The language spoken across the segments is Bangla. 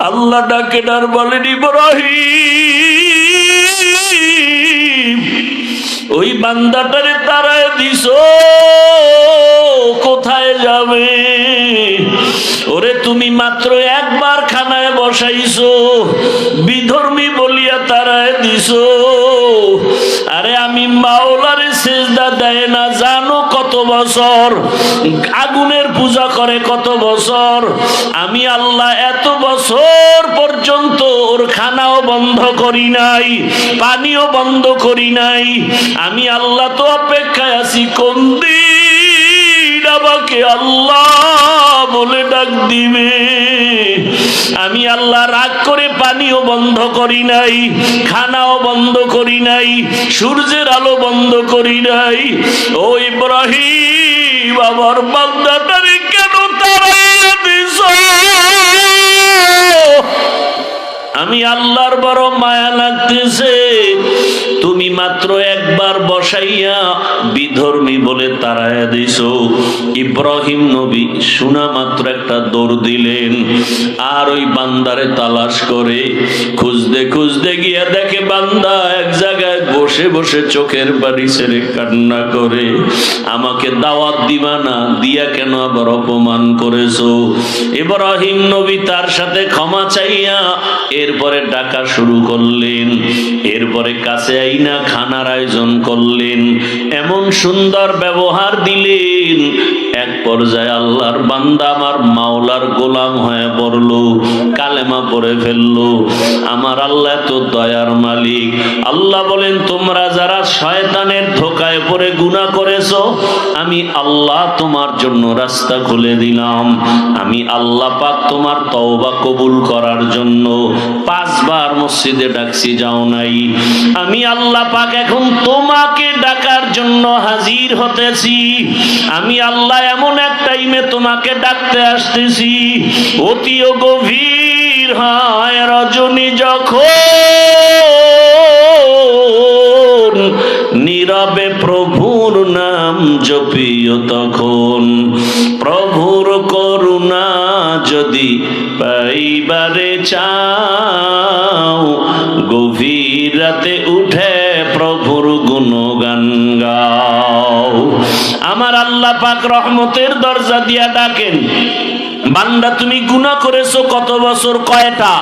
আল্লাহ ডাকে আর বলেন ইব্রাহিম ওই বান্দাটারে তারায় দিছো, কোথায় যাবে? ওরে তুমি মাত্র একবার খানায় বসাইছো, বিধর্মী বলিয়া তারায় দিছো। আরে আমি মাওলারে সেজদা দেয় না জানো কত বছর, আগুনের পূজা করে কত বছর। আমি আল্লাহ এত বছর পর্যন্ত ওর খানাও বন্ধ করি নাই, পানিও বন্ধ করি নাই। আমি আল্লাহ তো অপেক্ষায় আছি কোন দিন আমাকে আল্লাহ বলে ডাক দিবে। আমি আল্লাহ রাগ করে পানিও বন্ধ করি নাই, খানাও বন্ধ করি নাই, সূর্যের আলো বন্ধ করি নাই। ও ইব্রাহিম আমার বান্দাটারে কেন তাড়াইয়া দিছো? আমি আল্লাহর বড় মায়া লাগতেছে, তুমি মাত্র একবার বসাইয়া বিধর্মী বলে তাড়াইয়া দিছো। ইব্রাহিম নবী শোনা মাত্র একটা দৌড় দিলেন, আর ওই বান্দারে তালাশ করে খুঁজতে খুঁজতে গিয়া দেখে বান্দা এক জায়গায় বসে বসে চোখের পানি ছেড়ে কান্না করে, আমাকে দাওয়াত দিবা না, দিয়া কেন আবার অপমান করেছো? ইব্রাহিম নবী তার সাথে ক্ষমা চাইয়া এরপরে ডাকা শুরু করলেন, এরপরে কাছে আইনা খানার আয়োজন করলেন, এমন সুন্দর ব্যবহার দিলেন। এক পর্যায়ে আল্লাহর বান্দা আমার মাওলার গোলাম হয়ে পড়লো, কালেমা পড়ে ফেললো। আমার আল্লাহ তো দয়ার মালিক। আল্লাহ বলেন তোমরা যারা শয়তানের ধোকায় পড়ে গুনাহ করেছো, আমি আল্লাহ তোমার জন্য রাস্তা খুলে দিলাম। আমি আল্লাহ পাক তোমার তওবা কবুল করার জন্য 5 বার মসজিদে ডাকছি, যাও নাই। আমি আল্লাহ পাক এখন তোমাকে ডাকার জন্য হাজির হতেছি। আমি আল্লাহ এমন এক টাইমে তোমাকে ডাকতে আসতেছি, অতিও গভীর হয় রজনী যখন, নীরবে প্রভুর নাম জপিও তখন। প্রভুর করুণা যদি পাইবারে চাও, গভীর রাতে উঠে প্রভুর গুণগান গাও। আমার আল্লাহ পাক রহমতের দরজা দিয়া ডাকেন, বান্দা তুমি গুনাহ করেছো কত বছর? কয়টা?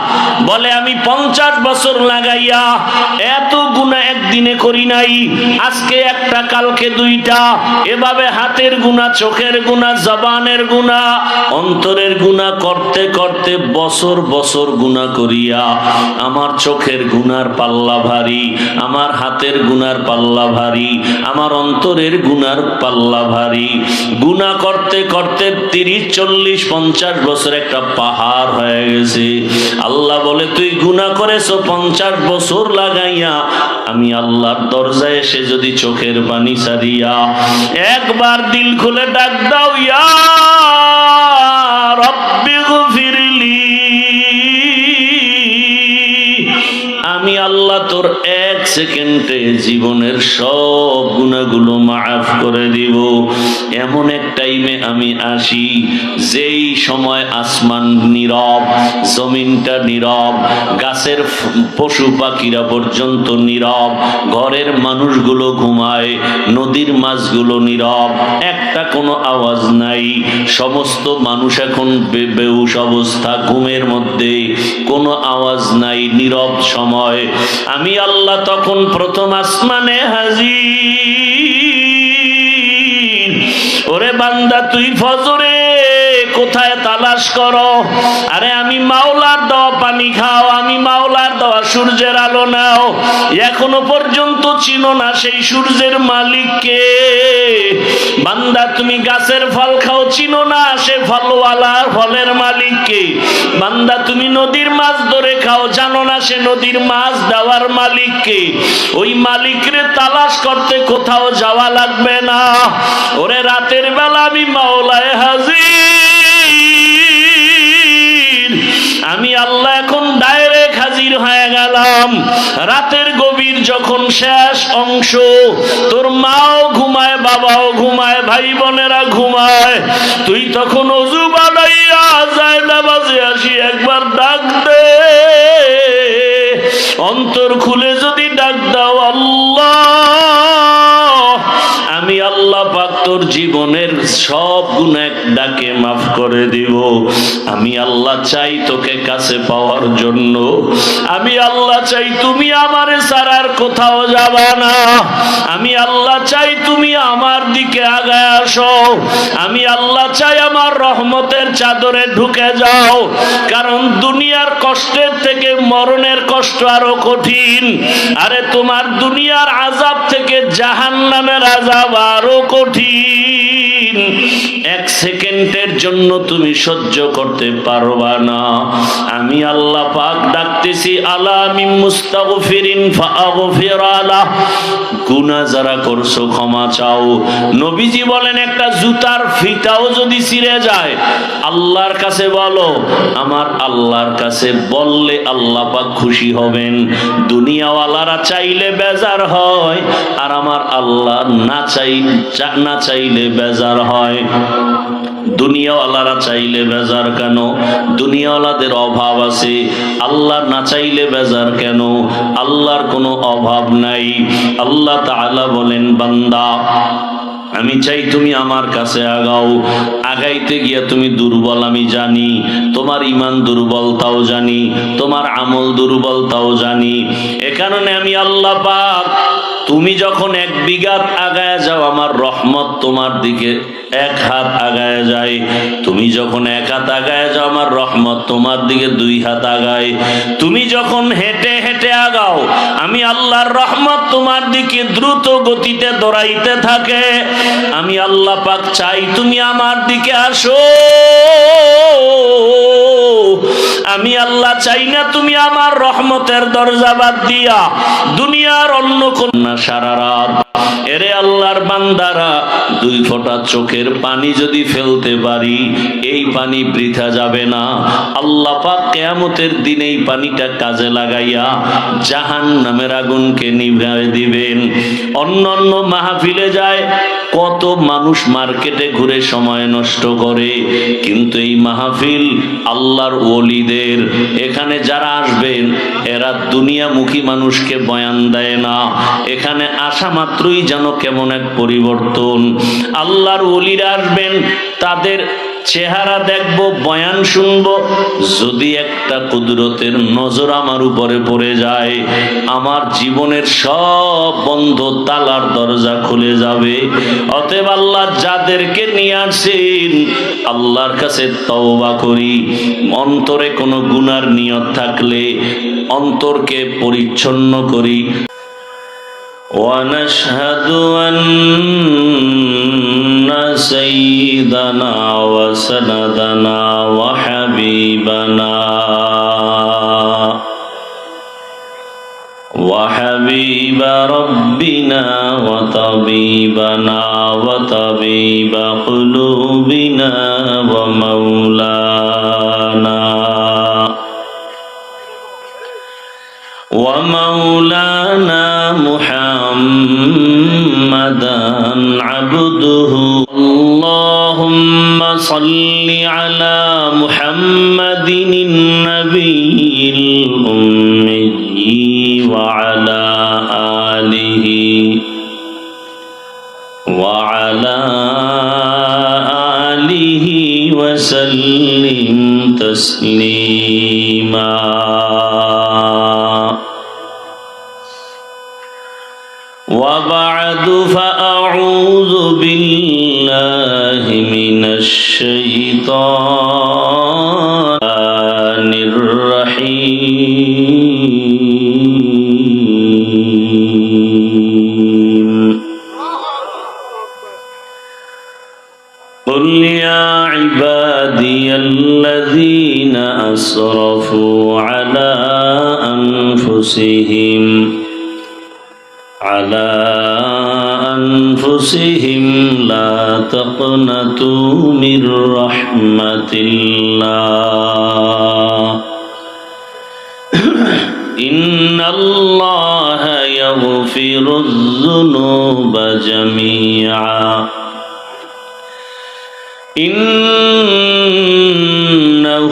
বলে আমি 50 বছর লাগাইয়া এত গুনাহ একদিনে করি নাই, আজকে একটা কালকে 2টা, এভাবে হাতের গুনাহ, চোখের গুনাহ, জবানের গুনাহ, অন্তরের গুনাহ করতে করতে বছর বছর গুনাহ করিয়া আমার চোখের গুনার পাল্লা ভারী, আমার হাতের গুনার পাল্লা ভারী, আমার অন্তরের গুনার পাল্লা ভারী। গুনাহ করতে করতে 30, 40, 50 বছর একটা পাহাড় হয়ে গেছে। আল্লাহ বলে তুই গুনাহ করেছো 50 বছর লাগাইয়া, আমি আল্লাহর দরজায় এসে যদি চোখের পানি ছাড়িয়া একবার দিল খুলে ডাক দাও, ইয়া রাব্বি গফিরলি, আমি আল্লাহ তোর 1 সেকেন্ডে জীবনের সব গুনাহগুলো মাফ করে দিব। এমন এক টাইমে আমি আসি যেই সময় আসমান নীরব, জমিনটা নীরব, গাছের পশু পাখিরা পর্যন্ত নীরব, ঘরের মানুষগুলো ঘুমায়, নদীর মাছগুলো নীরব, একটা কোনো আওয়াজ নাই। সমস্ত মানুষ এখন বেহুশ অবস্থা, ঘুমের মধ্যে, কোনো আওয়াজ নাই, নীরব সময়। আমি আল্লাহ তখন প্রথম আসমানে হাজির। ওরে বান্দা তুই ফজরে কোথায় তালাশ করো? আরে আমি মাওলার দেওয়া পানি খাও, আমি মাওলার দেওয়া সূর্যের আলো নাও। এখনো পর্যন্ত চিনো না সেই সূর্যের মালিককে। বান্দা তুমি গাছের ফল খাও, চিনো না সে ফলওয়ালা, ফলের মালিককে। বান্দা তুমি নদীর মাছ ধরে খাও, জানো না সে নদীর মাছ দেওয়ার মালিককে। ওই মালিকরে তালাশ করতে কোথাও যাওয়া লাগবে না। ওরে রাতের বেলা আমি মাওলায় হাজির, আমি আল্লাহ এখন ডাইরেক্ট হাজির হয়ে গেলাম। রাতের গভীর যখন শেষ অংশ, তোর মাও ঘুমায়, বাবাও ঘুমায়, ভাই বোনেরা ঘুমায়, তুই তখন ওযু বানাইয়া যায় নামাজে আসি, একবার ডাক দে, অন্তর খুলে যদি ডাক দাও, আল্লাহ, আমি আল্লাহ পাক তোর জীবনের সব গুনাহ ডাকে মাফ করে দিব। আমি আল্লাহ চাই তোকে কাছে পাওয়ার জন্য। আমি আল্লাহ চাই তুমি আমারে ছাড়া আর কোথাও যাবা না। আমি আল্লাহ চাই তুমি আমার দিকে আগায় আসো। আমি আল্লাহ চাই আমার রহমতের চাদরে ঢুকে যাও, কারণ দুনিয়ার কষ্টের থেকে মরণের কষ্ট আরো কঠিন। আরে তোমার দুনিয়ার আযাব থেকে জাহান্নামের আযাব আরো কঠিন। এক সেকেন্ডের জন্য তুমি সহ্য করতে পারবা না। আমি আল্লাহ পাক ডাকতেছি, আলা মিন মুস্তাগফিরিন ফাগফির আলাহ, গুনাহ যারা করছো ক্ষমা চাও। নবীজি বলেন, একটা জুতার ফিতাও যদি ছিঁড়ে যায় আল্লাহর কাছে বলো। আমার আল্লাহর কাছে বললে আল্লাহ পাক খুশি হবেন। দুনিয়াওয়ালারা চাইলে বেজার হয়, আর আমার আল্লাহ না চাইলে বেজার হয়। দুনিয়াওয়ালারা চাইলে বেজার কেন? দুনিয়াওয়ালাদের অভাব আছে। আল্লাহ না চাইলে বেজার কেন? আল্লাহর কোনো অভাব নাই। আল্লাহ তাআলা বলেন, বান্দা, আমি চাই তুমি আমার কাছে আগাও। আগাইতে গিয়া তুমি দুর্বল আমি জানি, তোমার ঈমান দুর্বল তাও জানি, তোমার আমল দুর্বল তাও জানি। এ কারণে আমি আল্লাহ পাক, তুমি যখন 1 বিঘা আগায় যাও আমার রহমত তোমার দিকে 1 হাত আগায় যায়। তুমি যখন 1 হাত আগায় যাও আমার রহমত তোমার দিকে 2 হাত আগায়। তুমি যখন হেঁটে হেঁটে আগাও আমি আল্লাহর রহমত তোমার দিকে দ্রুত গতিতে দৌড়াইতে থাকে। আমি আল্লাহ পাক চাই তুমি আমার দিকে আসো। আমি আল্লাহ চাই না তুমি আমার রহমতের দরজা বাদ দিয়া দুনিয়ার অন্য কোন সারা রাত। এরে আল্লাহর বান্দারা, 2 ফোঁটা চোখের পানি যদি ফেলতে পারি এই পানি বৃথা যাবে না। আল্লাহ পাক কিয়ামতের দিন এই পানিটা কাজে লাগাইয়া জাহান্নামের আগুনকে নিভিয়ে দিবেন। অন্যান্য মাহফিলে যায়, কত মানুষ মার্কেটে ঘুরে সময় নষ্ট করে, কিন্তু এই মাহফিল আল্লাহর ওলিদের। এখানে যারা আসবেন এরা দুনিয়ামুখী মানুষকে বয়ান দেয় না। এখানে আসা মাত্রই যেন কেমন এক পরিবর্তন। আল্লাহর ওলিরা আসবেন, তাদের চেহারা দেখবো, বয়ান শুনবো, যদি একটা কুদরতের নজর আমার উপরে পড়ে যায় আমার জীবনের সব বন্ধ তালার দরজা খুলে যাবে। অতএব আল্লাহ যাদেরকে নিয়ে আসেন আল্লাহর কাছে তওবা করি। অন্তরে কোনো গুনার নিয়ত থাকলে অন্তরকে পরিচ্ছন্ন করি। ونشهد أن سيدنا وسندنا وحبيبنا وحبيب ربنا وطبيبنا وطبيب قلوبنا ومولانا محمدا عبده. اللهم صل على محمد النبي الأمي وعلى آله وسلم تسليما. وبعد فأعوذ بالله من الشيطان الرجيم. قل يا عبادي الذين أسرفوا على أنفسهم لا تقنطوا من رحمة الله إن الله يغفر الذنوب جميعا إنه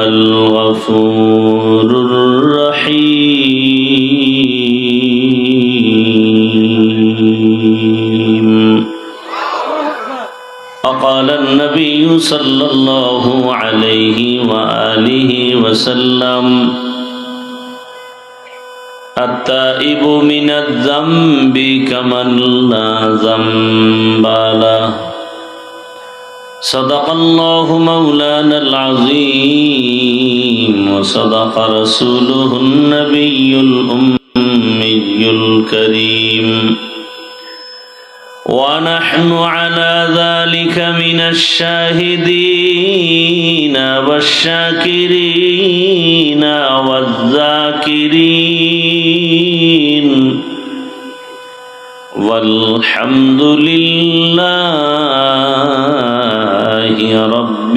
الغفور الرحيم. وقال النبي صلى الله عليه وآله وسلم: التائب من الذنب كمن لا ذنب له. صدق الله مولانا العظيم وصدق رسوله النبي الأمي الكريم، ونحن على ذلك من الشاهدين والشاكرين والذاكرين، والحمد لله رب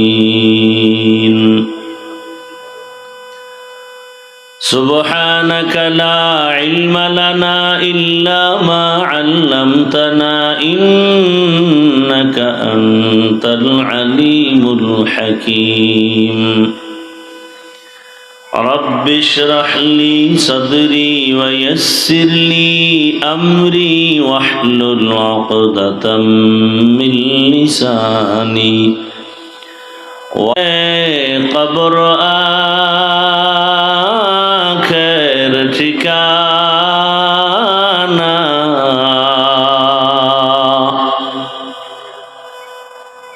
العالمين. سبحانك لا علم لنا إلا ما علمتنا إنك أنت العليم الحكيم. رب اشرح لي صدري ويسر لي أمري واحلل عقدة من لساني قبر آخر ठिकाना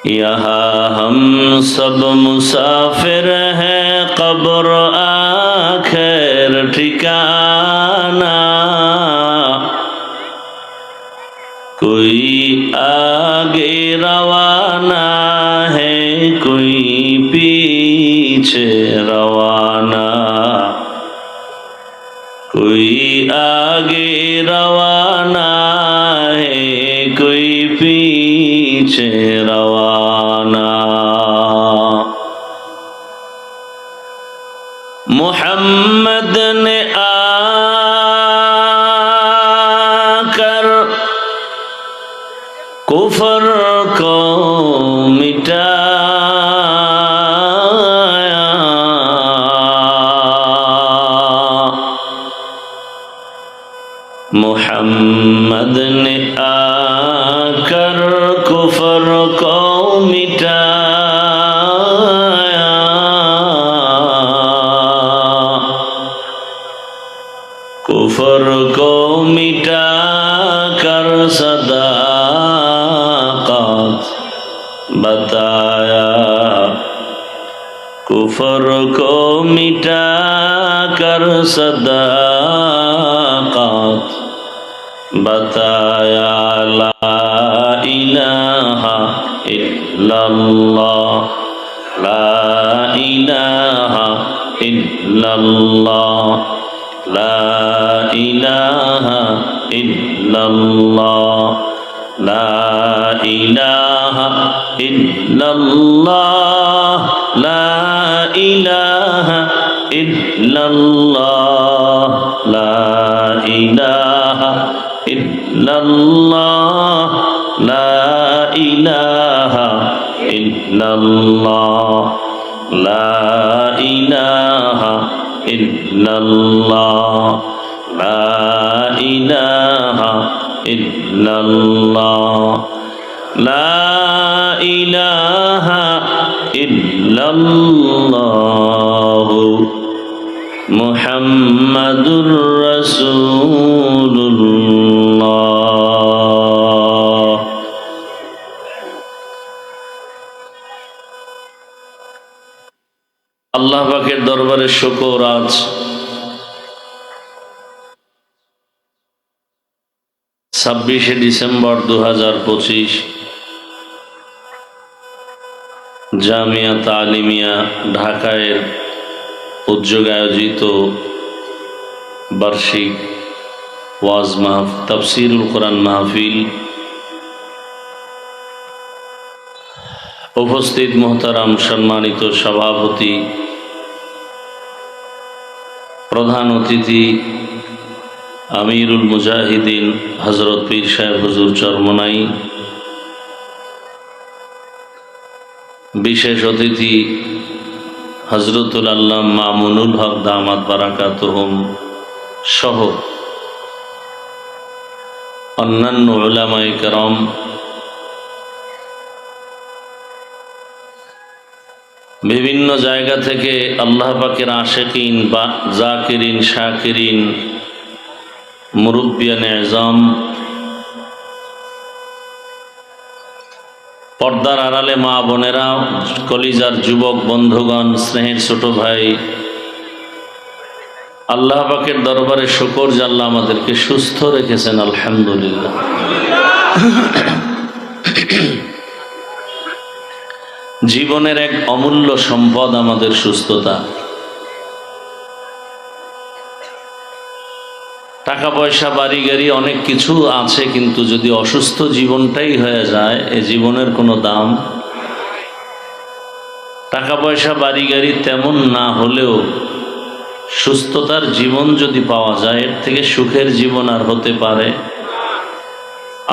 यहाँ हम सब मुसाफिर हैं, कब्र आखिर ठिकाना। कोई आगे रवाना है, कोई पीछे रवाना, कोई आगे रवाना है, कोई पीछे रवाना। मोहम्मद ने आकर कुफर को मिटाया, मोहम्मद ने आकर कुफर को मिटाया, कुफर को मिटा कर सदाकत बताया, कुफर को मिटा कर सदाकत बताया। ला इलाहा इल्लल्लाह, ला इलाहा इल्लल्लाह, ला इलाहा इल्लल्लाह, ला इलाहा इल्लल्लाह, ला इलाहा इल्लल्लाह, ला इलाहा इल्लल्लाह, ला इलाहा इल्लल्लाह, ला इलाहा इल्लल्लाह, ला इलाहा इल्लल्लाह, ला इलाहा इल्लल्लाह मुहम्मदुर रसूलुल्लाह। আল্লাহ পাকের দরবারে শুকর, আজ 26শে ডিসেম্বর 2025 জামিয়া তালিমিয়া ঢাকায় উদ্যোগে আয়োজিত বার্ষিক ওয়াজ মাহফিল, তাফসীরুল কোরআন মাহফিল, উপস্থিত মোহতারাম সম্মানিত সভাপতি, প্রধান অতিথি আমিরুল মুজাহিদিন হযরত পীর সাহেব হুজুর চরমনাই, বিশেষ অতিথি হযরতুল আল্লামা মামুনুল হক দামাত বারাকাতুহুম সহ অন্যান্য উলামায়ে কেরাম, বিভিন্ন জায়গা থেকে আল্লাহ পাকের আশিকিন বা জাকিরিন শাকিরিন মুরব্বিয়ানে আযম, পর্দার আড়ালে মা বোনেরা, কলিজার যুবক বন্ধুগণ, স্নেহের ছোট ভাই, আল্লাহ পাকের দরবারে শুকর যে আল্লাহ আমাদেরকে সুস্থ রেখেছেন, আলহামদুলিল্লাহ। জীবনের এক অমূল্য সম্পদ আমাদের সুস্থতা। টাকা পয়সা বাড়ি গাড়ি অনেক কিছু আছে, কিন্তু যদি অসুস্থ জীবনটাই হয়ে যায়, এ জীবনের কোনো দাম। টাকা পয়সা বাড়ি গাড়ি তেমন না হলেও সুস্থতার জীবন যদি পাওয়া যায়, এর থেকে সুখের জীবন আর হতে পারে?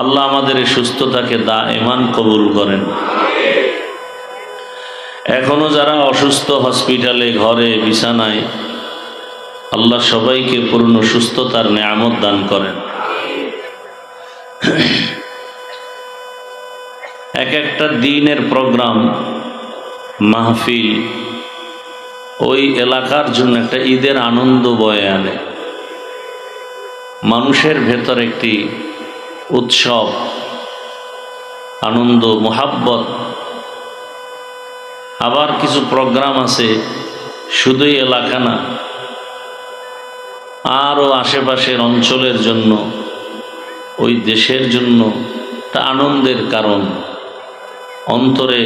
আল্লাহ আমাদের এই সুস্থতাকে দায়েমান কবুল করেন। এখনো যারা অসুস্থ, হসপিটালে, ঘরে, বিছানায়, আল্লাহ সবাইকে পূর্ণ সুস্থতার নেয়ামত দান করেন। এক একটা দিনের প্রোগ্রাম, মাহফিল ওই এলাকার জন্য একটা ঈদের আনন্দ বয়ে আনে। মানুষের ভেতর একটি উৎসব, আনন্দ, মোহাব্বত। আবার কিছু প্রোগ্রাম আছে শুধুই এলাকা না, আরও আশেপাশের অঞ্চলের জন্য, ওই দেশের জন্য একটা আনন্দের কারণ। অন্তরে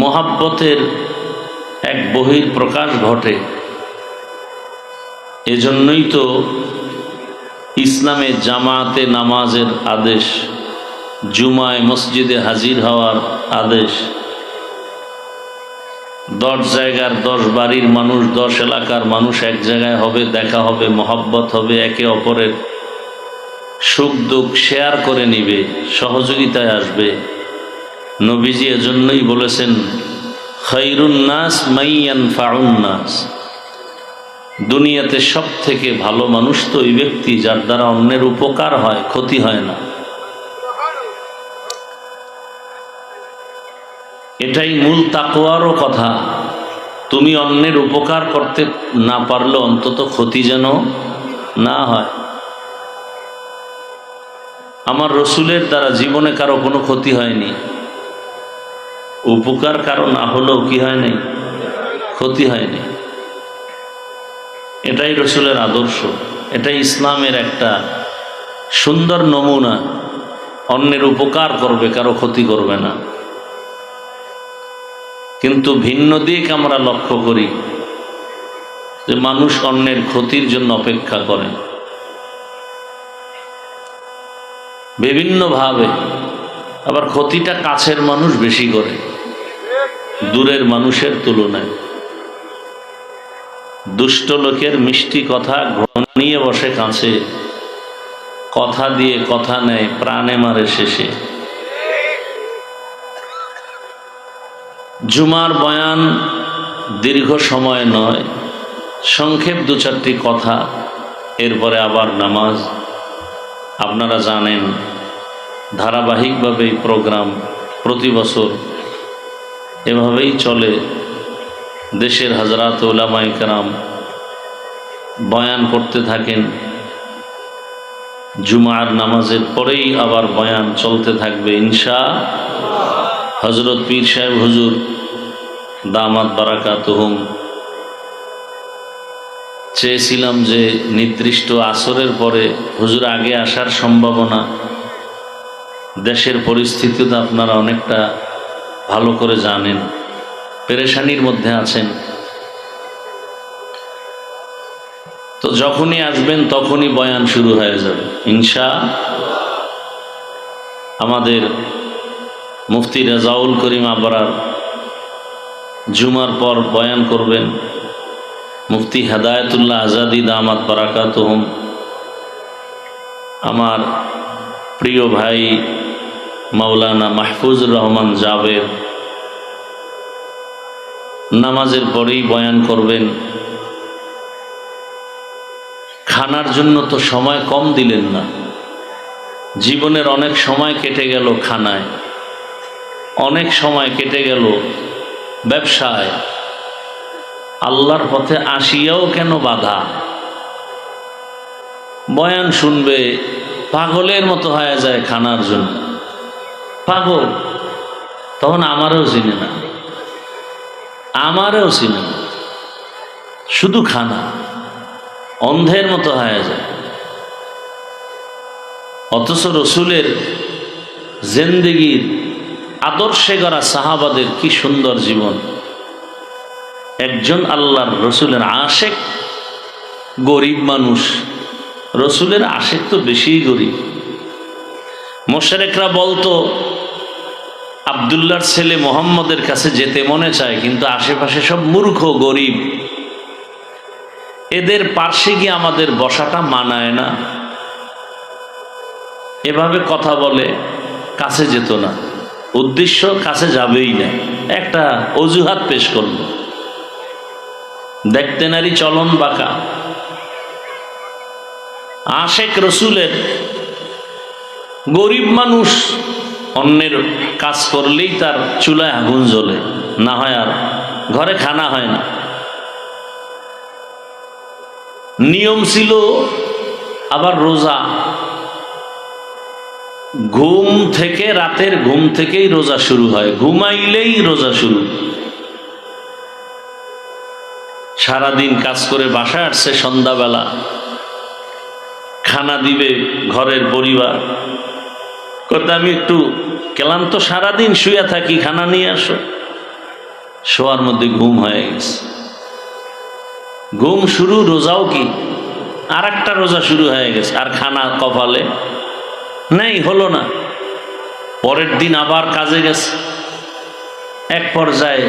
মোহাব্বতের এক বহির প্রকাশ ঘটে। এজন্যই তো ইসলামে জামাতে নামাজের আদেশ, জুমায় মসজিদে হাজির হওয়ার আদেশ। 10 জায়গার 10 বাড়ির মানুষ, 10 এলাকার মানুষ এক জায়গায় হবে, দেখা হবে, মহব্বত হবে, একে অপরের সুখ দুঃখ শেয়ার করে নিবে, সহযোগিতায় আসবে। নবীজি এজন্যই বলেছেন, খায়রুন নাস মাইয়ানফাউন নাস, দুনিয়াতে সব থেকে ভালো মানুষ তো ওই ব্যক্তি যার দ্বারা অন্যের উপকার হয়, ক্ষতি হয় না। এটাই মূল তাকওয়ারও কথা। তুমি অন্যের উপকার করতে না পারলে অন্তত ক্ষতি যেন না হয়। আমার রসুলের দ্বারা জীবনে কারো কোনো ক্ষতি হয়নি, উপকার কারো না হলেও কি হয়নি, ক্ষতি হয়নি। এটাই রসুলের আদর্শ, এটাই ইসলামের একটা সুন্দর নমুনা। অন্যের উপকার করবে, কারো ক্ষতি করবে না। কিন্তু ভিন্ন দিক আমরা লক্ষ্য করি যে মানুষ অন্যের ক্ষতির জন্য অপেক্ষা করে বিভিন্নভাবে। আবার ক্ষতিটা কাছের মানুষ বেশি করে দূরের মানুষের তুলনায়। দুষ্ট লোকের মিষ্টি কথা ঘনিয়ে বসে কাছে, কথা দিয়ে কথা নেয়, প্রাণে মারে শেষে। জুমার বয়ান দীর্ঘ সময় নয়, সংক্ষেপ 2-4টি কথা, এরপরে আবার নামাজ। আপনারা জানেন ধারাবাহিকভাবে এই প্রোগ্রাম প্রতি বছর এভাবেই চলে। দেশের হযরত উলামায়ে কেরাম বয়ান করতে থাকেন, জুমার নামাজের পরেই আবার বয়ান চলতে থাকবে ইনশাআল্লাহ। হযরত পীর সাহেব হুজুর দামাত বারাকাতুহুম চেয়েছিলাম যে নির্দিষ্ট আসরের পরে হুজুর আগে আসার সম্ভাবনা, দেশের পরিস্থিতি তো আপনারা অনেকটা ভালো করে জানেন, পেরেশানির মধ্যে আছেন। তো যখনই আসবেন তখনই বয়ান শুরু হয়ে যাবে ইনশাআল্লাহ। আমাদের মুফতি রেজাউল করিম আবরার জুমার পর বয়ান করবেন। মুফতি হেদায়েতুল্লাহ আজাদি দামাত বারাকাতুহুম, আমার প্রিয় ভাই মাওলানা মাহফুজুর রহমান জাবেদ নামাজের পরেই বয়ান করবেন। খানার জন্য তো সময় কম দিলেন না। জীবনের অনেক সময় কেটে গেল খানায়, অনেক সময় কেটে গেল ব্যবসায়, আল্লাহর পথে আসিয়াও কেন বাধা? বয়ান শুনবে পাগলের মতো হয়ে যায় খানার জন্য। পাগল তখন আমারও চিনে না, আমারও চিনে না, শুধু খানা, অন্ধের মতো হয়ে যায়। অথচ রসুলের জিন্দেগির আদর্শে গড়া সাহাবাদের কি সুন্দর জীবন। একজন আল্লাহর রসুলের আশেক, গরিব মানুষ, রসুলের আশেক তো বেশিই গরিব। মুশরিকরা বলতো আব্দুল্লাহর ছেলে মোহাম্মদের কাছে যেতে মনে চায়, কিন্তু আশেপাশে সব মূর্খ গরিব, এদের পার্শ্বে গিয়ে আমাদের বসাটা মানায় না। এভাবে কথা বলে, কাছে যেত না, উদ্দেশ্য কাছে যাবেই না, একটা অজুহাত পেশ করল। দেখতে নারী চলন বাঁকা। আশেক রসুলের গরিব মানুষ, অন্যের কাজ করলেই তার চুলায় আগুন জ্বলে, না হয় আর ঘরে খানা হয় না। নিয়ম ছিল আবার রোজা, ঘুম থেকে, রাতের ঘুম থেকেই রোজা শুরু হয়, ঘুমাইলেই রোজা শুরু। সারাদিন কাজ করে বাসায় আসছে, সন্ধ্যাবেলা খানা দিবে ঘরের পরিবার, কত আমি একটু ক্লান্ত, সারাদিন শুয়ে থাকি, খানা নিয়ে আসো। শোয়ার মধ্যে ঘুম হয়ে গেছে, ঘুম শুরু, রোজাও কি আর একটা রোজা শুরু হয়ে গেছে, আর খানা কপালে নেই, হলো না। পরের দিন আবার কাজে গেছে, এক পর্যায়ে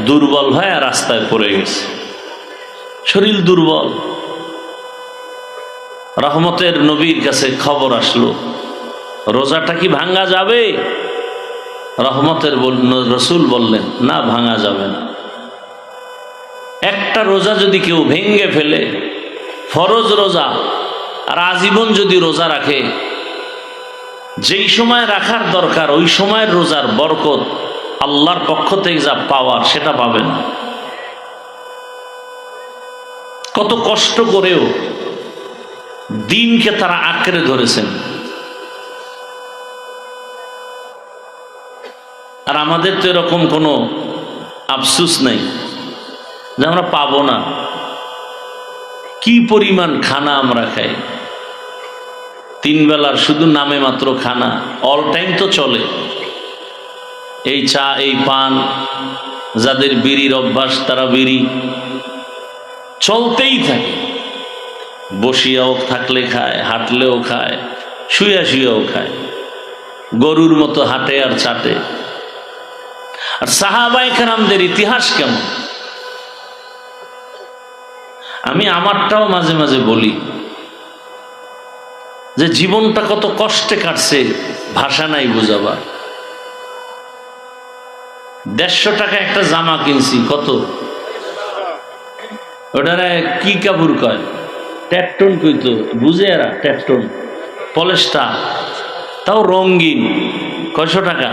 দুর্বল হয়ে রাস্তায় পড়ে গেছে, শরীর দুর্বল। রহমতের নবীর কাছে খবর আসলো, রোজাটা কি ভাঙা যাবে? রহমতের রসুল বললেন, না, ভাঙা যাবে না। একটা রোজা যদি কেউ ভেঙ্গে ফেলে, ফরজ রোজা, আর আজীবন যদি রোজা রাখে, যেই সময় রাখার দরকার ওই সময়ের রোজার বরকত, আল্লাহর পক্ষ থেকে যা পাওয়ার সেটা পাবে না। কত কষ্ট করেও দিনকে তারা আঁকড়ে ধরেছেন। আর আমাদের তো এরকম কোনো আফসুস নাই যে আমরা পাবো না। কি পরিমাণ খানা আমরা খাই, তিন বেলার শুধু নামে মাত্র খানা, অল টাইম তো চলে। এই চা, এই পান, যাদের বিড়ির অভ্যাস তারা বিড়ি চলতেই থাকে, বসিয়াও থাকলে খায়, হাঁটলেও খায়, শুয়া শুয়াও খায়, গরুর মতো হাঁটে আর চাটে। আর সাহাবায়ে কেরামদের ইতিহাস কেমন, আমি আমারটাও মাঝে মাঝে বলি যে জীবনটা কত কষ্টে কাটছে, ভাষা নাই বোঝাবার। 150 টাকা একটা জামা কিনছি, কত ওটারে কি কাপড় কয়, ট্যাটটন কইতো, বুঝে এরা, ট্যাটটন, পলেস্টার, তাও রঙিন। কয়শো টাকা?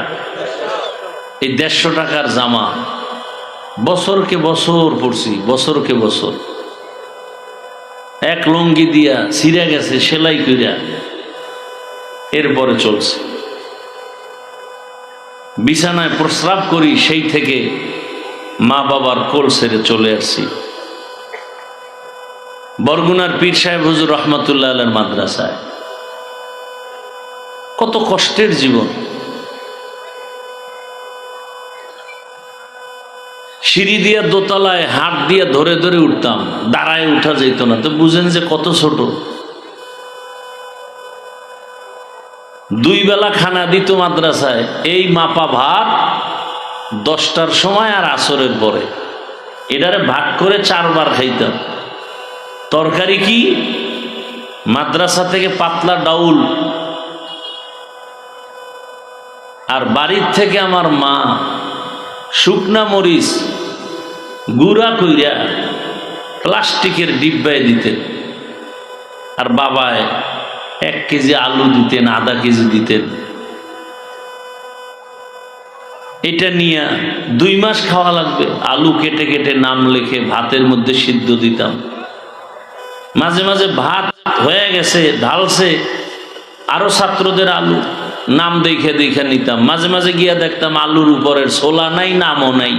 এই 150 টাকার জামা বছরকে বছর পরছি, বছরকে বছর। এক লুঙ্গি দিয়া ছিঁড়ে গেছে, সেলাই কইরা এরপরে চলছে। বিছানায় প্রস্রাব করি, সেই থেকে মা বাবার কোল ছেড়ে চলে আসছি। বরগুনার পীর সাহেব হুজুর রহমতুল্লাহ আলাইহির মাদ্রাসায়। কত কষ্টের জীবন। সিঁড়ি দিয়ে দোতলায় হাত দিয়ে ধরে ধরে উঠতাম, দাঁড়ায় উঠা যেত না। তো বুঝেন যে কত ছোট। 2 বেলা খানা দিত মাদ্রাসায়, এই মাপা ভাত 10টার সময় আর আসরের পরে, এটারে ভাগ করে 4 বার খাইতাম। তরকারি কি? মাদ্রাসা থেকে পাতলা ডাউল, আর বাড়ির থেকে আমার মা শুকনা মরিচ গুঁড়া কইরা প্লাস্টিকের ডিব্বায় দিতেন, আর বাবায় 1 কেজি আলু দিতেন, আধা কেজি দিতেন। এটা নিয়ে 2 মাস খাওয়া লাগবে। আলু কেটে কেটে নাম লিখে ভাতের মধ্যে সিদ্ধ দিতাম। মাঝে মাঝে ভাত হয়ে গেছে, ঢালছে, আরো ছাত্রদের আলু নাম দেখে দেখে নিতাম। মাঝে মাঝে গিয়া দেখতাম আলুর উপরের ছোলা নাই, নামও নাই।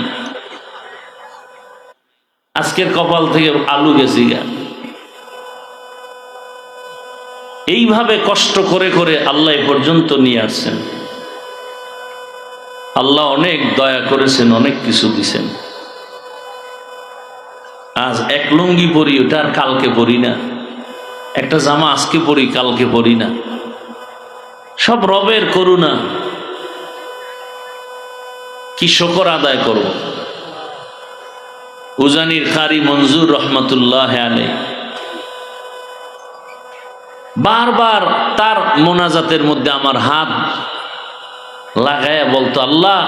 আজকের কপাল থেকে আলু গেছি গা। এইভাবে কষ্ট করে করে আল্লাহ এ পর্যন্ত নিয়ে আসছেন। আল্লাহ অনেক দয়া করেছেন, অনেক কিছু দিছেন। আজ 1 লুঙ্গি পরি, ওটা আর কালকে পরি না। একটা জামা আজকে পরি, কালকে পরি না। সব রবের করুণা। কি শুকর আদায় করব। উজানির কারি মঞ্জুর রহমতুল্লাহ আলাইহি বারবার তার মোনাজাতের মধ্যে আমার হাত লাগায়া বলতো, আল্লাহ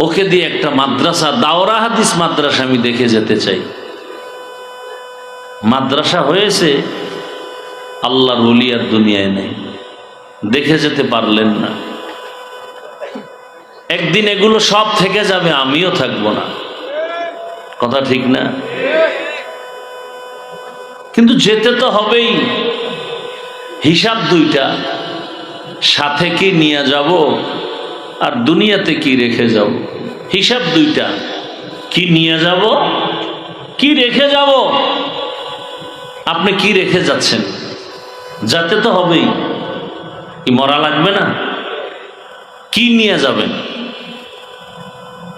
ওকে দিয়ে একটা মাদ্রাসা, দাওরা হাদিস মাদ্রাসা আমি দেখে যেতে চাই। মাদ্রাসা হয়েছে, আল্লাহর ওলি আর দুনিয়ায় নেই, দেখে যেতে পারলেন না। একদিন এগুলো সব থেকে যাবে, আমিও থাকবো না। কথা ঠিক না? কিন্তু যেতে তো হবেই। হিসাব 2টা, সাথে কি নিয়ে যাব আর দুনিয়াতে কি রেখে যাব। হিসাব 2টা, কি নিয়ে যাব, কি রেখে যাব। আপনি কি রেখে যাচ্ছেন? যেতে তো হবেই, কি মরা লাগবে না? কি নিয়ে যাবেন?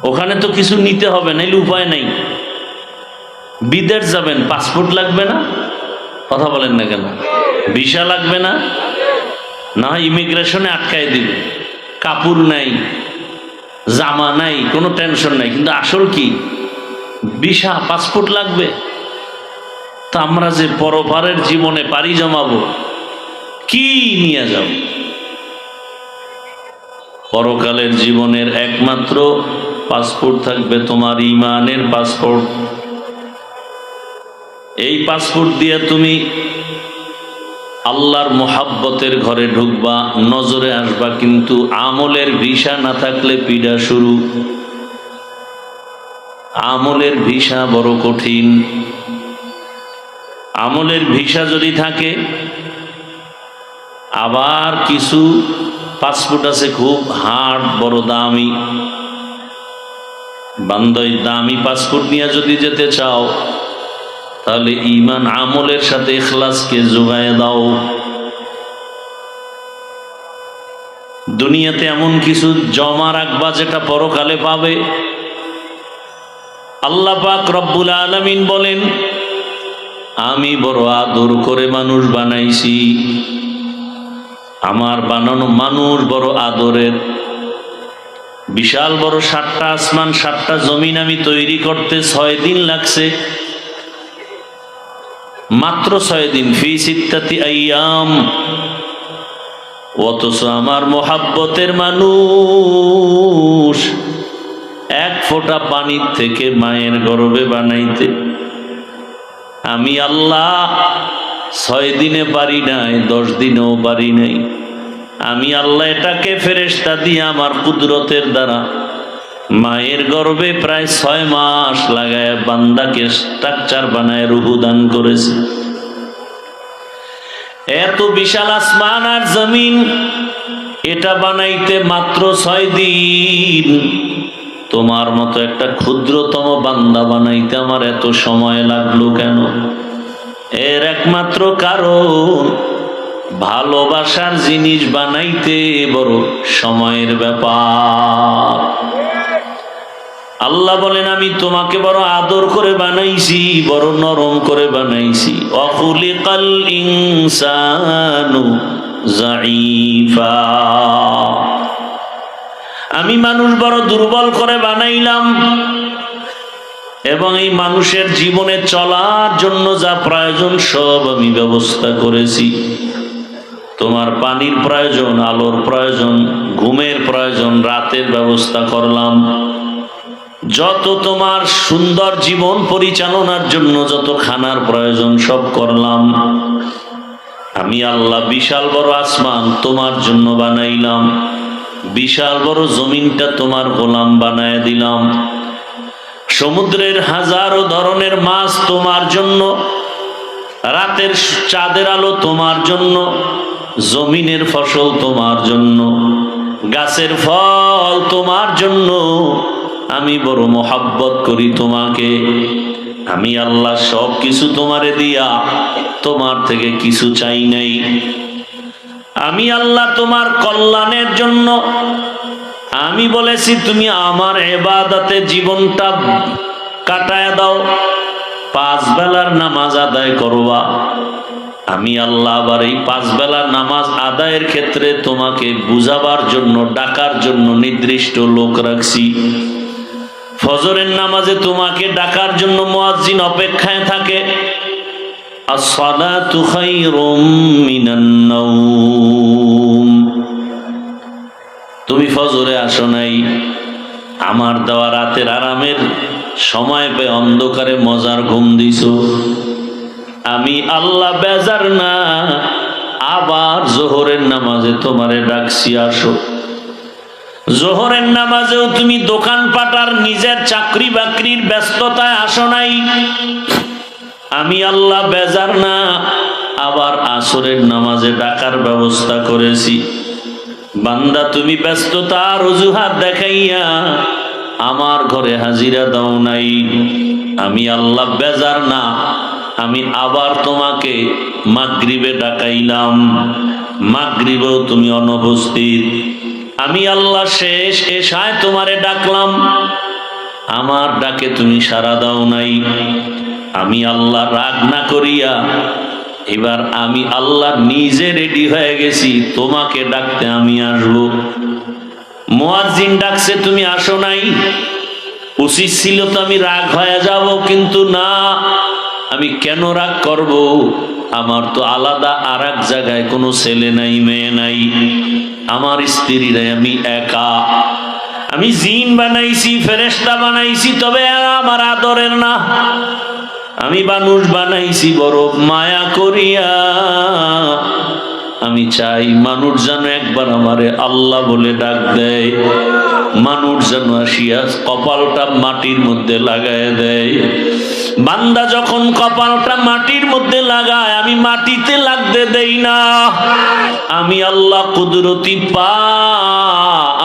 ওখানে তো কিছু নিতে হবে, নাইলে উপায় নাই। বিদেশ যাবেন, পাসপোর্ট লাগবে না? কথা বলেন না কেন? ভিসা লাগবে না? না হয় ইমিগ্রেশনে আটকায় দিবে। কাপড় নাই, জামা নাই, কোনো টেনশন নাই। কিন্তু আসল কি? ভিসা, পাসপোর্ট লাগবে। তা আমরা যে পরপারের জীবনে পাড়ি জমাবো, কি নিয়ে যাব? পরকালের জীবনের একমাত্র পাসপোর্ট থাকবে তোমার ঈমানের পাসপোর্ট। এই পাসপোর্ট দিয়ে তুমি আল্লাহর মোহাব্বতের ঘরে ঢুকবা, নজরে আসবা। কিন্তু আমলের ভিসা না থাকলে পীড়া শুরু। আমলের ভিসা বড় কঠিন। আমলের ভিসা যদি থাকে, আবার কিছু পাসপোর্ট আছে খুব হার্ড, বড় দামি। বান্দাই দামি পাসপোর্ট নিয়ে যদি যেতে চাও, তাহলে ঈমান আমলের সাথে ইখলাসকে যোগায় দাও। দুনিয়াতে এমন কিছু জমা রাখবা যেটা পরকালে পাবে। আল্লাহ পাক রব্বুল আলামিন বলেন, আমি বড় আদর করে মানুষ বানাইছি। আমার বানানো মানুষ বড় আদরের। বিশাল বড় 7টা আসমান, 7টা জমিন আমি তৈরি করতে 6 দিন লাগছে। মাত্র 6 দিন, ফি 6 আইয়াম। অথচ আমার মোহাব্বতের মানুষ 1 ফোঁটা পানির থেকে মায়ের গর্ভে বানাইতে আমি আল্লাহ 6 দিনে পারি নাই, 10 দিনেও পারি নাই। আমি আল্লাহ এটাকে ফেরেশতা দিয়ে আমার কুদরতের দ্বারা মায়ের গর্ভে প্রায় 6 মাস লাগায় বান্দাকে স্ট্রাকচার বানায় রূহ দান করেছে। এত বিশাল আসমান আর জমিন, এটা বানাইতে মাত্র 6 দিন। তোমার মতো একটা ক্ষুদ্রতম বান্দা বানাইতে আমার এত সময় লাগলো কেন? এর একমাত্র কারণ, ভালোবাসার জিনিস বানাইতে বড় সময়ের ব্যাপার। আল্লাহ বলেন, আমি তোমাকে বড় আদর করে বানাইছি, বড় নরম করে বানাইছি। অখুলিকাল ইনসানু যায়ীফা। আমি মানুষ বড় দুর্বল করে বানাইলাম, এবং এই মানুষের জীবনে চলার জন্য যা প্রয়োজন সব আমি ব্যবস্থা করেছি। তোমার পানির প্রয়োজন, আলোর প্রয়োজন, ঘুমের প্রয়োজন, রাতের ব্যবস্থা করলাম। যত তোমার সুন্দর জীবন পরিচালনার জন্য যত খানার প্রয়োজন সব করলাম। আমি আল্লাহ বিশাল বড় আসমান তোমার জন্য বানাইলাম, বিশাল বড় জমিনটা তোমার গোলাম বানায় দিলাম। সমুদ্রের হাজারো ধরনের মাছ তোমার জন্য, রাতের চাঁদের আলো তোমার জন্য, জমিনের ফসল তোমার জন্য, গাছের ফল তোমার জন্য। আমি বড় মোহাব্বত করি তোমাকে। আমি আল্লাহ সব কিছু তোমারে দিয়া তোমার থেকে কিছু চাই নাই। আমি আল্লাহ তোমার কল্যাণের জন্য আমি বলেছি তুমি আমার ইবাদতে জীবনটা কাটায় দাও, 5 বেলার নামাজ আদায় করবা। আমি আল্লাহ আবার এই 5 বেলার নামাজ আদায়ের ক্ষেত্রে তোমাকে বুঝাবার জন্য, ডাকার জন্য নির্দিষ্ট লোক রাখছি। ফজরের নামাজে তোমাকে ডাকার জন্য মুয়াজ্জিন অপেক্ষায় থাকে। as-salatu khairum minan nawm। তুমি ফজরে আসো নাই, আমার দেওয়া রাতের আরামের সময় পেয়ে অন্ধকারে মজার ঘুম দিছো। আমি আল্লাহ বেজার না, আবার জোহরের নামাজে তোমারে ডাকছি আসো। জোহরের নামাজেও তুমি দোকান পাটার নিজের চাকরি বাকরির ব্যস্ততায় আসো নাই। আমি আল্লাহ বেজার না, আবার আসরের নামাজে ডাকার ব্যবস্থা করেছি। বান্দা তুমি ব্যস্ততার অজুহাত দেখাইয়া আমার ঘরে হাজিরা দাও নাই। আমি আল্লাহ বেজার না, আমি আবার তোমাকে মাগরিবে ডাকাইলাম, মাগরিবেও তুমি অনুপস্থিত। আমি আল্লাহ শেষ এশায় তোমারে ডাকলাম, আমার ডাকে তুমি সাড়া দাও নাই। আমি আল্লাহ রাগ না করিয়া এবার আমি আল্লাহ নিজে রেডি হয়ে গেছি, তোমাকে ডাকতে আমি আসবো। মুয়াজ্জিন ডাকছে তুমি আসো নাই, উচিত ছিল তো আমি রাগ হয়ে যাব, কিন্তু না, আমি কেন রাগ করব? আমার তো আলাদা আর এক জায়গায় কোনো ছেলে নাই, মেয়ে নাই, আমার স্ত্রী নাই, আমি একা। আমি জিন বানাইছি, ফেরেশতা বানাইছি, তবে আমার আদরের না। আমি মানুষ বানাইছি বড় মায়া করিয়া। আমি চাই মানুষ যেন একবার আমারে আল্লাহ বলে ডাক দেয়, মানুষ যেন আসিয়া কপালটা মাটির মধ্যে লাগায় দেয়। বান্দা যখন কপালটা মাটির মধ্যে লাগায়, আমি মাটিতে লাগতে দেই না। আমি আল্লাহ কুদরতি পা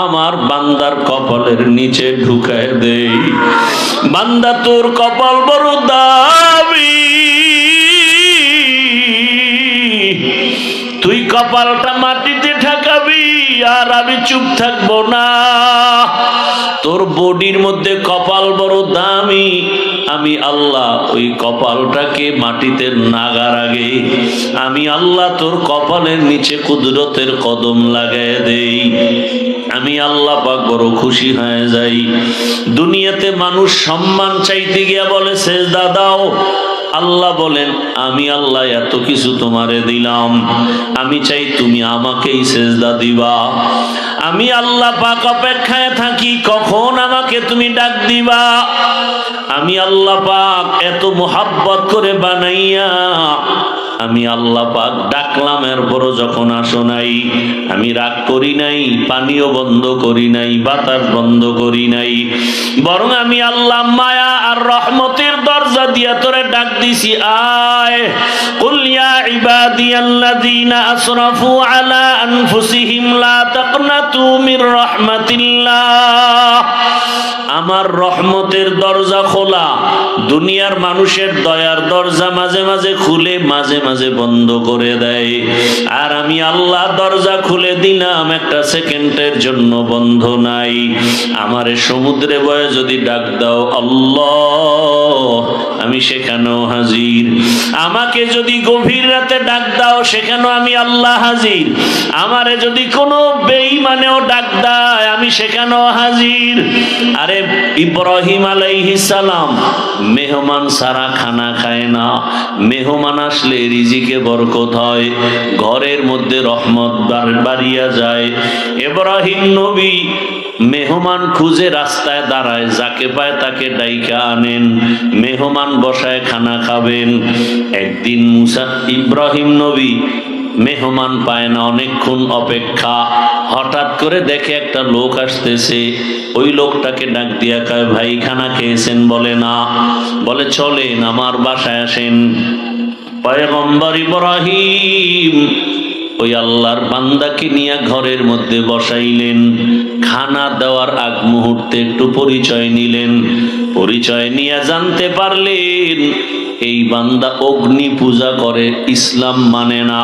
আমার বান্দার কপালের নিচে ঢুকায় দেই। বান্দা তোর কপাল বড় দামি, তুই কপালটা মাটিতে ঠেকাবি, আর আমি চুপ থাকবো না। তোর বডির মধ্যে কপাল বড় দামি, আমি আল্লাহ ওই কপালটাকে মাটিতে নাগার আগে আমি আল্লাহ তোর কপালের নিচে কুদরতের কদম লাগায় দেই। আমি আল্লাহ পাক বড় খুশি হয়ে যাই। দুনিয়াতে মানুষ সম্মান চাইতে গিয়া বলে সেজদা দাও, আল্লাহ বলেন আমি আল্লাহ এত কিছু তোমারে দিলাম, আমি চাই তুমি আমাকেই সেজদা দিবা। আমি আল্লাহ পাক অপেক্ষায় থাকি কখন আমাকে তুমি ডাক দিবা। আমি আল্লাহ পাক এত মোহাব্বত করে বানাইয়া আমি আল্লাহ পাক ডাকলাম, এরপরও যখন আসো নাই, আমি রাগ করি নাই, পানিও বন্ধ করি নাই, বাতাস বন্ধ করি নাই, বরং আমি আল্লাহ মায়া আর রহমতের দরজা দিয়া তোরে ডাক দিছি, আয়। কুল ইয়া ইবাদিয়াল্লাযীনা আসরাফু আলা আনফুসিহিম লা তাকনাতু মির রাহমাতিল্লাহ। আমার রহমতের দরজা খোলা। দুনিয়ার মানুষের দয়ার দরজা মাঝে মাঝে খুলে, মাঝে মাঝে বন্ধ করে দেয়, আর আমি আল্লাহ দরজা খুলে দিলাম, একটা সেকেন্ডের জন্য বন্ধ নাই। আমারে সমুদ্রে বয়ে যদি ডাক দাও আল্লাহ, আমি সেখানেও হাজির। আমাকে যদি গভীর রাতে ডাক দাও, সেখানেও আমি আল্লাহ হাজির। আমারে যদি কোনো বেঈমান বিমানেও ডাক দেয়, আমি সেখানেও হাজির। আরে ইব্রাহিম আলাইহিস সালাম মেহমান সারা খানা খায় না। মেহমান আসলে রিজিকে বরকত হয়, ঘরের মধ্যে রহমত বাড়িয়া যায়। ইব্রাহিম নবী মেহমান খুঁজে রাস্তায় দাঁড়ায়, যাকে পায় তাকে ডাইকা আনেন, মেহমান বসায় খানা খাবেন। একদিন ইব্রাহিম নবী মেহমান পায় না, অনেকক্ষণ অপেক্ষা। হঠাৎ করে দেখে একটা লোক আসতেছে, ওই লোকটাকে ডাক দিয়া কয়, ভাই খানা খেয়েছেন? বলে না। বলে চলেন আমার বাসায় আসেন। পয়গম্বর ইব্রাহিম ওই আল্লাহর বান্দাকে নিয়ে ঘরের মধ্যে বসাইলেন। খানা দেওয়ার আগ মুহূর্তে একটু পরিচয় নিলেন। পরিচয় নিয়ে জানতে পারলেন এই বান্দা অগ্নি পূজা করে, ইসলাম মানে না,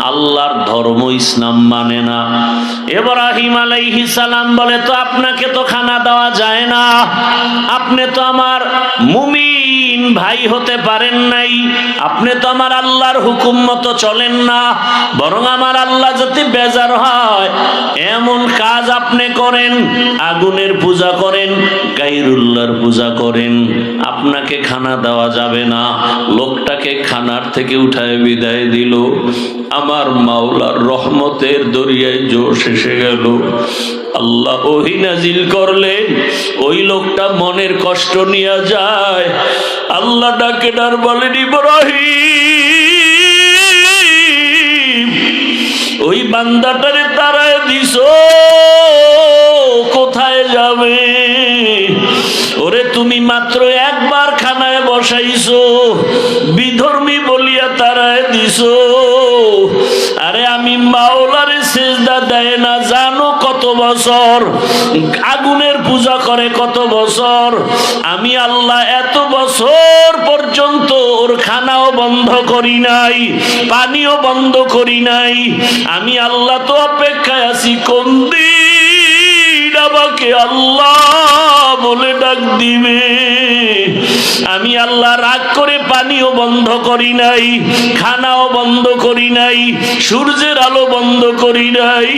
আল্লাহর ধর্ম ইসলাম মানে না। ইব্রাহিম আলাইহিস সালাম বলে, তো আপনাকে তো খানা দেওয়া যায় না, আপনি তো আমার মুমিন ভাই হতে পারেন নাই, আপনি তো আমার আল্লাহর হুকুম মতো চলেন না, বরং আমার আল্লাহ যদি বেজার হয় এমন কাজ আপনি করেন, আগুনের পূজা করেন, গায়রুল্লাহর পূজা করেন, আপনাকে খানা দেওয়া যাবে না। লোকটাকে খানার থেকে উঠায় বিদায় দিল। আমার মাওলার রহমতের দরিয়ায় জোশ এসে গেল। আল্লাহ ওহী নাজিল করলেন, ওই লোকটা মনের কষ্ট নিয়ে যায়। আল্লাহ ডাকে ডার বলেন, ইব্রাহিম ওই বান্দাটারে তারায় দিছো, কোথায় যাবে? ওরে তুমি মাত্র একবার খানায় বসাইছো, বিধর্মী বলিয়া তারায় দিছো। আরে আমি মাওলারে সিজদা দেয় না জানো কত বছর, আগুনের পূজা করে কত বছর, আমি আল্লাহ এত বছর পর্যন্ত ওর খানাও বন্ধ করি নাই, পানিও বন্ধ করি নাই। আমি আল্লাহ তো অপেক্ষায় আছি কোন দিন আমাকে আল্লাহ বলে ডাক দিবে। আমি আল্লাহ রাগ করে পানিও বন্ধ করি নাই, খানাও বন্ধ করি নাই, সূর্যের আলো বন্ধ করি নাই।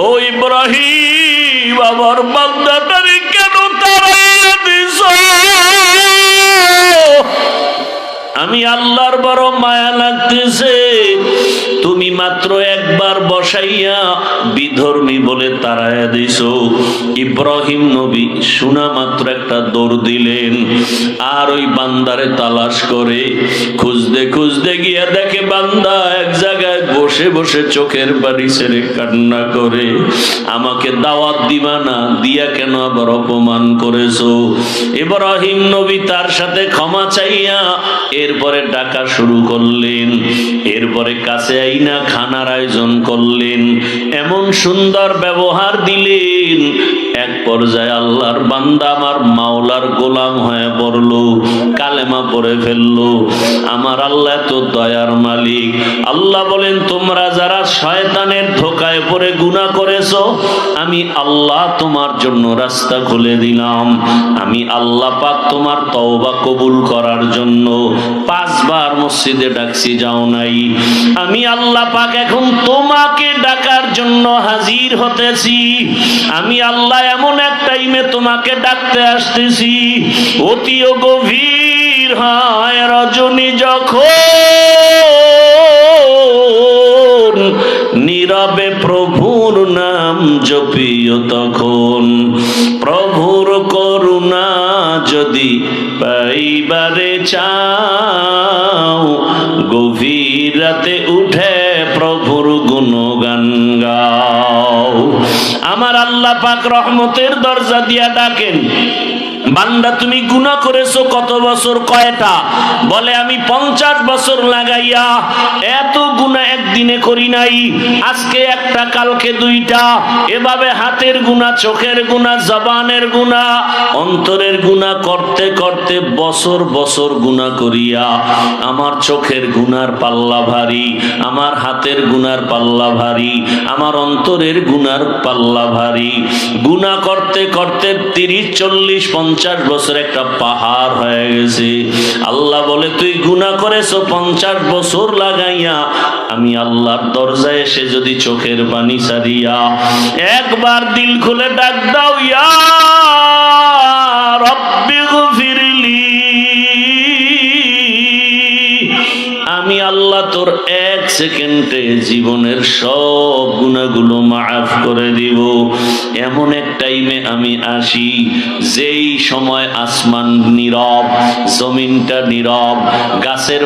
ও ইব্রাহিম আমার বান্দাটারে কেন তাড়াইয়া দিছো? আমি আল্লাহর বড় মায়া লাগতেছে, তুমি মাত্র একবার বসাইয়া বিধর্মী বলে তাড়াইয়া দিছো। ইব্রাহিম নবী শোনা মাত্র একটা দৌড় দিলেন, আর ওই বান্দারে তালাশ করে খুঁজতে খুঁজতে গিয়া দেখে বান্দা এক জায়গায় বসে বসে চোখের পানি ছেড়ে কান্না করে, আমাকে দাওয়াত দিবা না, দিয়া কেন আবার অপমান করেছো? ইব্রাহিম নবী তার সাথে ক্ষমা চাইয়া এরপরে ডাকা শুরু করলেন। এরপরে কাছে আইনা খানার আয়োজন করলেন, এমন সুন্দর ব্যবহার দিলেন। এক পর্যায়ে আল্লাহর বান্দা আমার মাওলার গোলাম হয়ে পড়লো, কালেমা পড়ে ফেললো। আমার আল্লাহ তো দয়ার মালিক। আল্লাহ বলেন, তোমরা যারা শয়তানের ধোকায় পড়ে গুনাহ করেছো, আমি আল্লাহ তোমার জন্য রাস্তা খুলে দিলাম। আমি আল্লাহ পাক তোমার তওবা কবুল করার জন্য 5 বার মসজিদে ডাকছি, যাও নাই। আমি আল্লাহ পাক এখন তোমাকে ডাকার জন্য হাজির হতেছি। আমি আল্লাহ এমন এক টাইমে তোমাকে ডাকতে আসতেছি, অতিও গভীর হয় রজনী যখন, নীরবে প্রভুর নাম জপিও তখন। প্রভুর করুণা যদি পাইবারে চাও, গভীর রাতে উঠে প্রভুর গুণগান গাও। আমার আল্লাহ পাক রহমতের দরজা দিয়া ডাকেন, বান্দা তুমি গুনাহ করেছো কত বছর? কয়টা? বলে আমি 50 বছর লাগাইয়া এত গুনাহ একদিনে করি নাই, আজকে একটা কালকে 2টা, এভাবে হাতের গুনাহ, চোখের গুনাহ, জবানের গুনাহ, অন্তরের গুনাহ করতে করতে বছর বছর গুনাহ করিয়া আমার চোখের গুনার পাল্লা ভারী, আমার হাতের গুনার পাল্লা ভারী, আমার অন্তরের গুনার পাল্লা ভারী। গুনাহ করতে করতে 30, 40, 50 50 বছর একটা পাহাড় হয়ে গেছে। আল্লাহ বলে তুই গুনাহ করেছো 50 বছর লাগাইয়া, আমি আল্লাহর দরজায় এসে যদি চোখের পানি ছাড়িয়া একবার দিল খুলে ডাক দাও, ইয়া রব্বি গফিরলি, আমি আল্লাহ তোর 1 সেকেন্ডে জীবনের সব গুনাহগুলো মাফ করে দিব। এমন এক টাইমে আমি আসি যেই সময় আসমান নীরব, জমিনটা নীরব, গাছের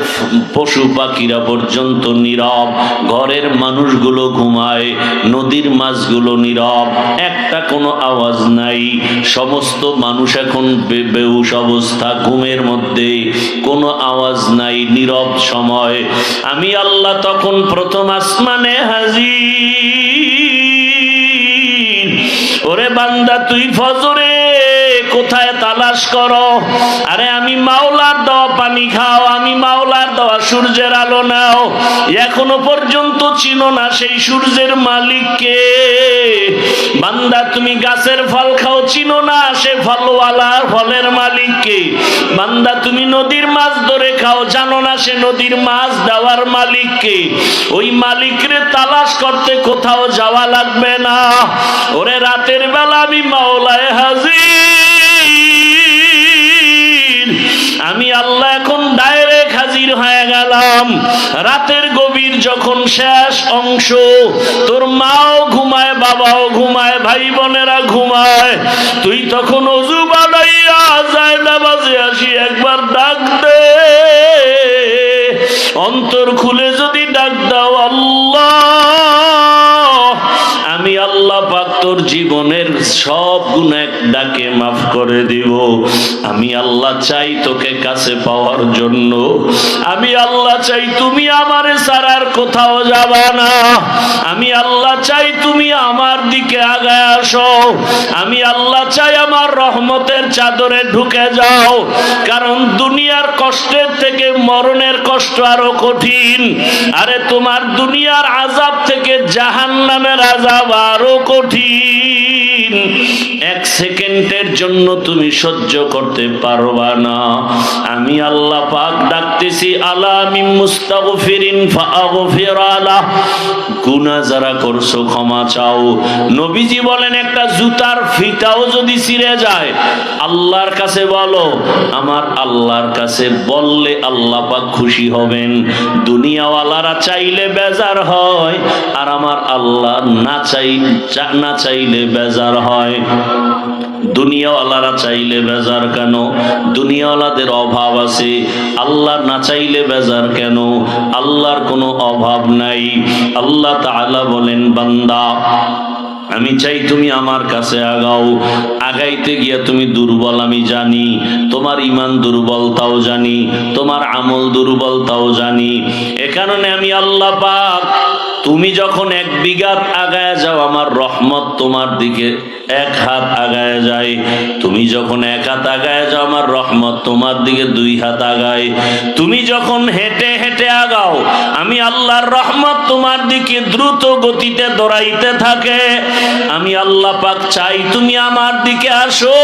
পশু পাখিরা পর্যন্ত নীরব, ঘরের মানুষগুলো ঘুমায়, নদীর মাছগুলো নীরব, একটা কোনো আওয়াজ নাই। সমস্ত মানুষ এখন বেহুশ অবস্থা, ঘুমের মধ্যে, কোনো আওয়াজ নাই, নীরব সময়। আমি আল্লাহ তখন প্রথম আসমানে হাজির। ওরে বান্দা তুই ফজরে কোথায় তালাশ করো? আরে আমি মাওলার দেওয়া পানি খাও, আমি মাওলার দেওয়া সূর্যের আলো নাও। এখনো পর্যন্ত চিনো না সেই সূর্যের মালিককে। বান্দা তুমি গাছের ফল খাও, চিনো না সে ফলওয়ালার ফলের মালিককে। বান্দা তুমি নদীর মাছ ধরে খাও, জানো না সে নদীর মাছ দেওয়ার মালিককে। ওই মালিকরে তালাশ করতে কোথাও যাওয়া লাগবে না। ওরে রাতের বেলা আমি মাওলায় হাজির, আমি আল্লাহ এখন ডাইরেক্ট হাজির হয়ে গেলাম। রাতের গভীর যখন শেষ অংশ, তোর মাও ঘুমায়, বাবাও ঘুমায়, ভাই বোনেরা ঘুমায়, তুই তখন ওযু বানাইয়া যায় নামাজে আসি একবার ডাক দে। অন্তর খুলে যদি ডাক দাও, আল্লাহ, আমি আল্লাহ পাক তোর জীবনের সব গুনাহ ডাকে মাফ করে দিব। আমি আল্লাহ চাই তোকে কাছে পাওয়ার জন্য। আমি আল্লাহ চাই তুমি আমারে ছাড়ার কোথাও যাবা না। আমি আল্লাহ চাই তুমি আমার দিকে আগায় আসো। আমি আল্লাহ চাই আমার রহমতের চাদরে ঢুকে যাও। কারণ দুনিয়ার কষ্টের থেকে মরণের কষ্ট আরো কঠিন। আরে তোমার দুনিয়ার আযাব থেকে জাহান্নামের আযাব আরো কঠিন। 1 সেকেন্ডের জন্য তুমি সহ্য করতে পারবা না। আমি আল্লাহ পাক ডাকতেছি, আলা মিন মুস্তাগফিরিন ফাগফির আলাহ, গুনাহ যারা করছো ক্ষমা চাও। নবীজি বলেন একটা জুতার ফিতাও যদি ছিঁড়ে যায় আল্লাহর কাছে বলো, আমার আল্লাহর কাছে বললে আল্লাহ পাক খুশি হবেন। দুনিয়াওয়ালারা চাইলে বেজার হয়, আর আমার আল্লাহ না চাইলে বেজার হয়। দুনিয়াওয়ালারা চাইলে বেজার কেন? দুনিয়াওয়ালাদের অভাব আছে। আল্লাহ না চাইলে বেজার কেন? আল্লাহর কোনো অভাব নাই। আল্লাহ তাআলা বলেন, বান্দা আমি চাই তুমি আমার কাছে আগাও। আগাইতে গিয়া তুমি দুর্বল আমি জানি, তোমার ঈমান দুর্বল তাও জানি, তোমার আমল দুর্বল তাও জানি। এ কারণে আমি আল্লাহ পাক, তুমি যখন 1 বিঘা আগায় যাও আমার রহমত তোমার দিকে 1 হাত আগায় যায়। তুমি যখন 1 হাত আগায় যাও আমার রহমত তোমার দিকে 2 হাত আগায়। তুমি যখন হেঁটে হেঁটে আগাও আমি আল্লাহর রহমত তোমার দিকে দ্রুত গতিতে দৌড়াইতে থাকে। আমি আল্লাহ পাক চাই তুমি আমার দিকে আসো।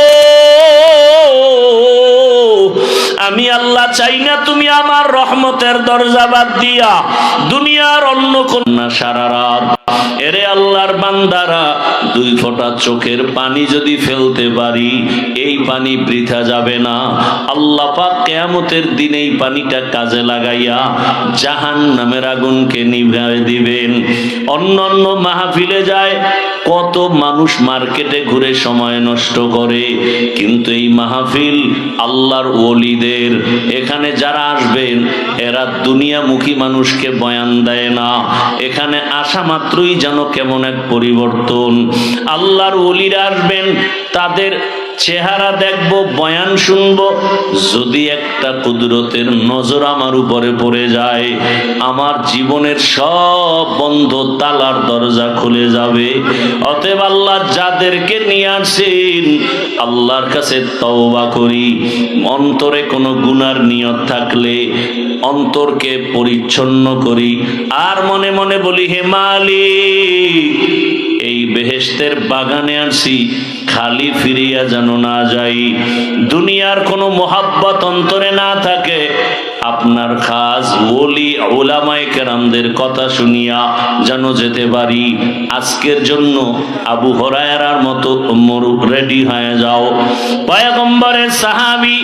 আমি আল্লাহ চাই না তুমি আমার রহমতের দরজা বাদ দিয়া দুনিয়ার অন্য কোন সারা রাত। এরে আল্লাহর বান্দারা, 2 ফোঁটা চোখের পানি যদি ফেলতে পারি এই পানি বৃথা যাবে না। আল্লাহ পাক কিয়ামতের দিন এই পানিটা কাজে লাগাইয়া জাহান্নামের আগুনকে নিভিয়ে দিবেন। অন্যান্য মাহফিলে যায় কত মানুষ মার্কেটে ঘুরে সময় নষ্ট করে, কিন্তু এই মাহফিল আল্লাহর ওলিদের। এখানে যারা আসবেন এরা দুনিয়ামুখী মানুষকে বয়ান দেয় না। এখানে আসা মাত্রই যেন কেমন এক পরিবর্তন। আল্লাহর ওলিরা আসবেন, তাদের চেহারা দেখবো, বয়ান শুনবো, যদি একটা কুদরতের নজর আমার উপরে পড়ে যায় আমার জীবনের সব বন্ধ তালার দরজা খুলে যাবে। অতএব আল্লাহ যাদেরকে নিয়ে আসেন আল্লাহর কাছে তওবা করি। অন্তরে কোনো গুনার নিয়ত থাকলে অন্তরকে পরিচ্ছন্ন করি, আর মনে মনে বলি, হে মালিক এই বেহেশতের বাগানে আসি, খালি ফিরিয়া যেন না যাই, দুনিয়ার কোনো মোহাব্বত অন্তরে না থাকে, আপনার খাস ওলি ওলামায়ে কেরামদের কথা শুনিয়া যেন যেতে পারি। আজকের জন্য আবু হুরায়রার মতো রেডি হয়ে যাও। পয়গম্বরের সাহাবী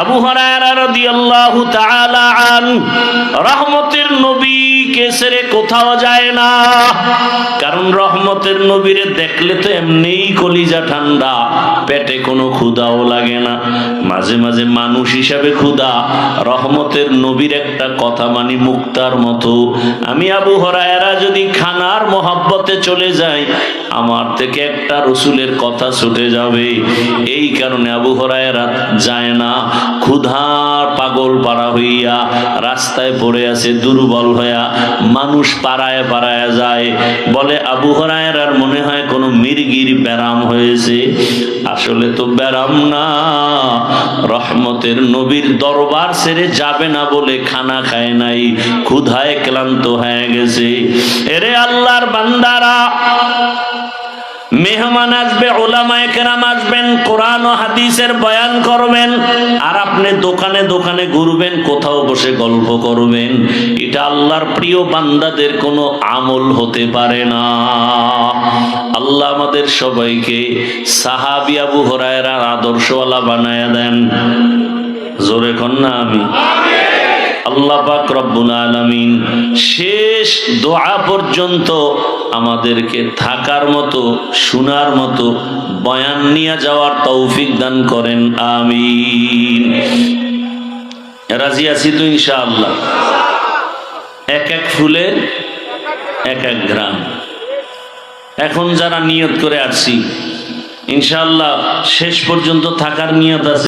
আবু হুরায়রা রাদিয়াল্লাহু তাআলা আনহু রহমতের নবীকে ছেড়ে কোথাও যায় না, কারণ রহমতের নবীরে দেখলে তো এমনিই কলিজা ঠান্ডা, পেটে কোনো ক্ষুধাও লাগে না। মাঝে মাঝে মানুষ হিসাবে ক্ষুধা, রহমতের নবীর একটা কথা মানি মুক্তার মতো। আমি আবু হুরায়রা যদি খানার মহব্বতে চলে যাই, আমার থেকে একটা রসুলের কথা ছুটে যাবে। এই কারণে আবু হুরায়রা যায় না, ক্ষুধার পাগল পাড়া হইয়া রাস্তায় পড়ে আছে দুর্বল হইয়া, মানুষ পাড়ায় পাড়ায় যায়, বলে আবু হুরায়রার মনে হয় কোনো মির্গির ব্যারাম হয়েছে। আসলে তো ব্যারাম না, রহমতের নবীর দরবার ছেড়ে যাবে না বলে খানা খায় নাই, ক্ষুধায় ক্লান্ত হয়ে গেছে। এরে আল্লাহর বান্দারা, মেহমান আসবে, ওলামায়ে কেরাম আসবেন, কোরআন ও হাদিসের বয়ান করবেন, আর আপনি দোকানে দোকানে ঘুরবেন, কোথাও বসে গল্প করবেন। এটা আল্লাহর প্রিয় বান্দাদের কোনো আমল হতে পারে না। আল্লাহ আমাদের সবাইকে সাহাবী আবু হুরায়রার আদর্শওয়ালা বানায়া দেন। জোরে কন্যা আমি আল্লাহ পাক রব্বুল আলামিন শেষ দোয়া পর্যন্ত আমাদেরকে থাকার মতো, শোনার মতো, বয়ান নিয়ে যাওয়ার তৌফিক দান করেন, আমিন। রাজি আছি তো ইনশাআল্লাহ? এক এক ফুলে এক এক গ্রাম। এখন যারা নিয়ত করে আসছি, ইনশাআল্লাহ শেষ পর্যন্ত থাকার নিয়ত আছে।